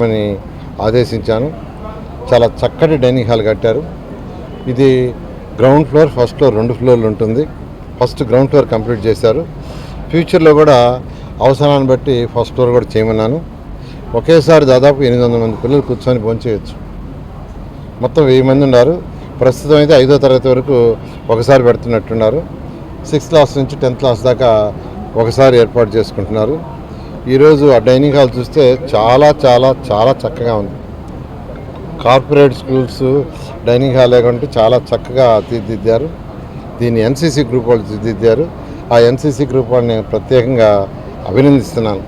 అని ఆదేశించాను. చాలా చక్కటి డైనింగ్ హాల్ కట్టారు. ఇది గ్రౌండ్ ఫ్లోర్, ఫస్ట్ ఫ్లోర్ 2 ఫ్లోర్లు ఉంటుంది. ఫస్ట్ గ్రౌండ్ ఫ్లోర్ కంప్లీట్ చేశారు. ఫ్యూచర్లో కూడా అవసరాన్ని బట్టి ఫస్ట్ ఫ్లోర్ కూడా చేయమన్నాను. ఒకేసారి దాదాపు 800 మంది పిల్లలు కూర్చొని భోంచేయచ్చు. మొత్తం 1000 మంది ఉన్నారు. ప్రస్తుతం అయితే 5వ తరగతి వరకు ఒకసారి పెడుతున్నట్టున్నారు. 6th క్లాస్ నుంచి 10th క్లాస్ దాకా ఒకసారి ఏర్పాటు చేసుకుంటున్నారు. ఈరోజు ఆ డైనింగ్ హాల్ చూస్తే చాలా చాలా చాలా చక్కగా ఉంది. కార్పొరేట్ స్కూల్స్ డైనింగ్ హాల్ లేకుంటే చాలా చక్కగా తీర్చిదిద్దారు. దీన్ని ఎన్సీసీ గ్రూప్ వాళ్ళు తీర్చిదిద్దారు. ఆ ఎన్సీసీ గ్రూప్ వాళ్ళని నేను ప్రత్యేకంగా అభినందిస్తున్నాను.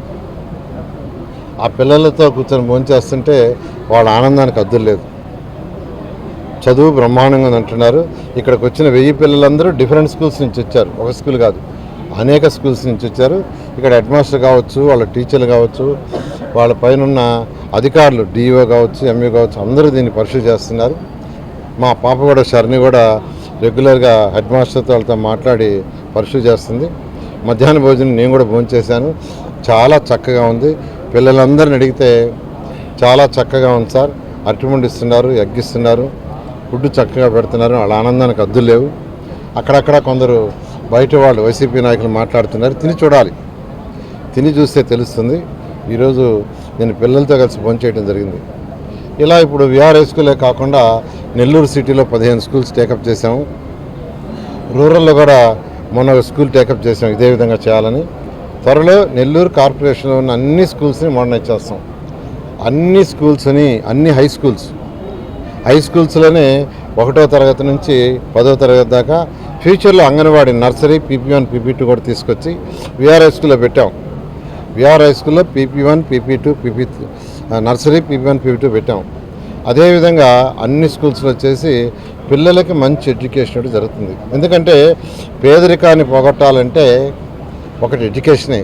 ఆ పిల్లలతో కూర్చొని భోంచేస్తుంటే వాళ్ళ ఆనందానికి హద్దులు లేదు. చదువు బ్రహ్మాండంగా అంటున్నారు. ఇక్కడికి వచ్చిన 1000 పిల్లలందరూ డిఫరెంట్ స్కూల్స్ నుంచి వచ్చారు. ఒక స్కూల్ కాదు, అనేక స్కూల్స్ నుంచి వచ్చారు. ఇక్కడ హెడ్ మాస్టర్ కావచ్చు, వాళ్ళ టీచర్లు కావచ్చు, వాళ్ళ పైన ఉన్న అధికారులు డిఓ కావచ్చు, ఎంఈ కావచ్చు, అందరూ దీన్ని పరిశీలి చేస్తున్నారు. మా పాప కూడా షర్ని కూడా రెగ్యులర్గా హెడ్ మాస్టర్తో వాళ్ళతో మాట్లాడి పరిశీలి చేస్తుంది. మధ్యాహ్న భోజనం నేను కూడా భోంచేశాను. చాలా చక్కగా ఉంది. పిల్లలందరిని అడిగితే చాలా చక్కగా ఉంది సార్, అరటిముండి ఇస్తున్నారు, ఎగ్ ఇస్తున్నారు, ఫుడ్ చక్కగా పెడుతున్నారు. వాళ్ళ ఆనందానికి హద్దులు లేవు. అక్కడక్కడ కొందరు బయట వాళ్ళు వైసీపీ నాయకులు మాట్లాడుతున్నారు. తిని చూడాలి, తిని చూస్తే తెలుస్తుంది. ఈరోజు నేను పిల్లలతో కలిసి భోంచేయడం జరిగింది. ఇలా ఇప్పుడు విఆర్ హై స్కూలే కాకుండా నెల్లూరు సిటీలో 15 స్కూల్స్ టేకప్ చేసాము. రూరల్లో కూడా మొన్న స్కూల్ టేకప్ చేసాం ఇదే విధంగా చేయాలని. త్వరలో నెల్లూరు కార్పొరేషన్లో ఉన్న అన్ని స్కూల్స్ని మోడర్నైజ్ చేస్తాం. అన్ని స్కూల్స్ని, అన్ని హై స్కూల్స్లోనే 1వ తరగతి నుంచి 10వ తరగతి దాకా ఫ్యూచర్లో అంగన్వాడీ, నర్సరీ, PP1, PP2 కూడా తీసుకొచ్చి విఆర్ హై స్కూల్లో పెట్టాం. విఆర్ హై స్కూల్లో PP1, PP2, PP3 nursery, PP1, PP2 పెట్టాం. అదేవిధంగా అన్ని స్కూల్స్లో వచ్చేసి పిల్లలకి మంచి ఎడ్యుకేషన్ జరుగుతుంది. ఎందుకంటే పేదరికాన్ని పోగొట్టాలంటే ఒకటి ఎడ్యుకేషనే.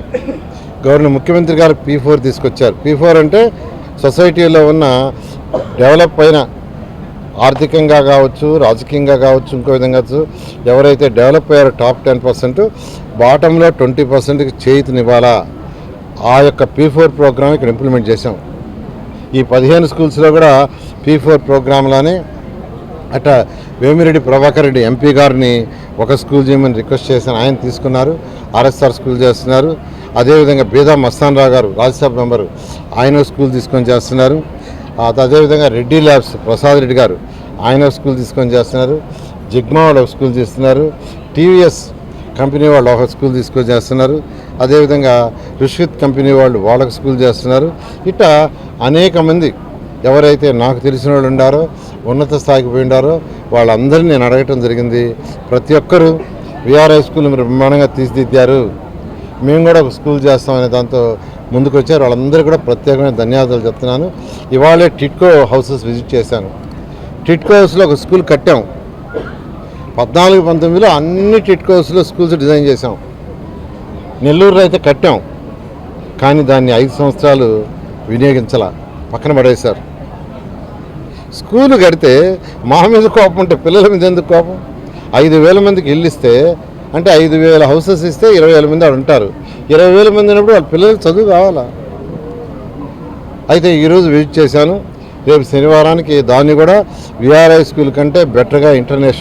ముఖ్యమంత్రి గారు P4 తీసుకొచ్చారు. P4 అంటే సొసైటీలో ఉన్న డెవలప్ అయిన ఆర్థికంగా కావచ్చు, రాజకీయంగా కావచ్చు, ఇంకో విధంగా ఎవరైతే డెవలప్ అయ్యారో టాప్ 10%, బాటంలో 20%కి చేయూతనివ్వాలా. ఆ యొక్క P4 ప్రోగ్రామ్ ఇక్కడ ఇంప్లిమెంట్ చేశాం. ఈ 15 స్కూల్స్లో కూడా P4 ప్రోగ్రాంలోనే అట్లా వేమిరెడ్డి ప్రభాకర్ రెడ్డి ఎంపీ గారిని ఒక స్కూల్ చేయమని రిక్వెస్ట్ చేశాను. ఆయన తీసుకున్నారు. RSR స్కూల్ చేస్తున్నారు. అదేవిధంగా బీదా మస్తాన్ రావు గారు రాజ్యసభ మెంబరు, ఆయన స్కూల్ తీసుకొని చేస్తున్నారు. అదేవిధంగా రెడ్డి ల్యాబ్స్ ప్రసాద్ రెడ్డి గారు ఆయన స్కూల్ తీసుకొని చేస్తున్నారు. జిగ్మా వాళ్ళు ఒక స్కూల్ చేస్తున్నారు. TVS కంపెనీ వాళ్ళు ఒక స్కూల్ తీసుకొని చేస్తున్నారు. అదేవిధంగా రుషిత్ కంపెనీ వాళ్ళు వాళ్ళకి స్కూల్ చేస్తున్నారు. ఇట్లా అనేక మంది ఎవరైతే నాకు తెలిసిన వాళ్ళు ఉండారో, ఉన్నత స్థాయికి పోయి ఉండారో వాళ్ళందరినీ నేను అడగటం జరిగింది. ప్రతి ఒక్కరూ విఆర్ హై స్కూల్ బ్రహ్మాండంగా తీర్చిదిద్దారు, మేము కూడా ఒక స్కూల్ చేస్తామనే దాంతో ముందుకు వచ్చారు. వాళ్ళందరూ కూడా ప్రత్యేకమైన ధన్యవాదాలు చెప్తున్నాను. ఇవాళే టిట్కో హౌసెస్ విజిట్ చేశాను. టిట్కో హౌస్లో ఒక స్కూల్ కట్టాం. 14-19లో అన్ని టిట్కో హౌస్లో స్కూల్స్ డిజైన్ చేశాం. నెల్లూరులో అయితే కట్టాం, కానీ దాన్ని 5 సంవత్సరాలు వినియోగించాల, పక్కన పడేశారు. స్కూలు కడితే మా మీద కోపం ఉంటే పిల్లల మీద ఎందుకు కోపం? 5,000 మందికి ఇల్లు ఇస్తే, అంటే 5,000 హౌసెస్ ఇస్తే 20,000 మంది అక్కడ ఉంటారు. 20,000 మంది ఉన్నప్పుడు వాళ్ళ పిల్లలకు చదువు కావాలా? అయితే ఈరోజు విజిట్ చేశాను. రేపు శనివారానికి దాన్ని కూడా విఆర్ హై స్కూల్ కంటే బెటర్గా ఇంటర్నేషనల్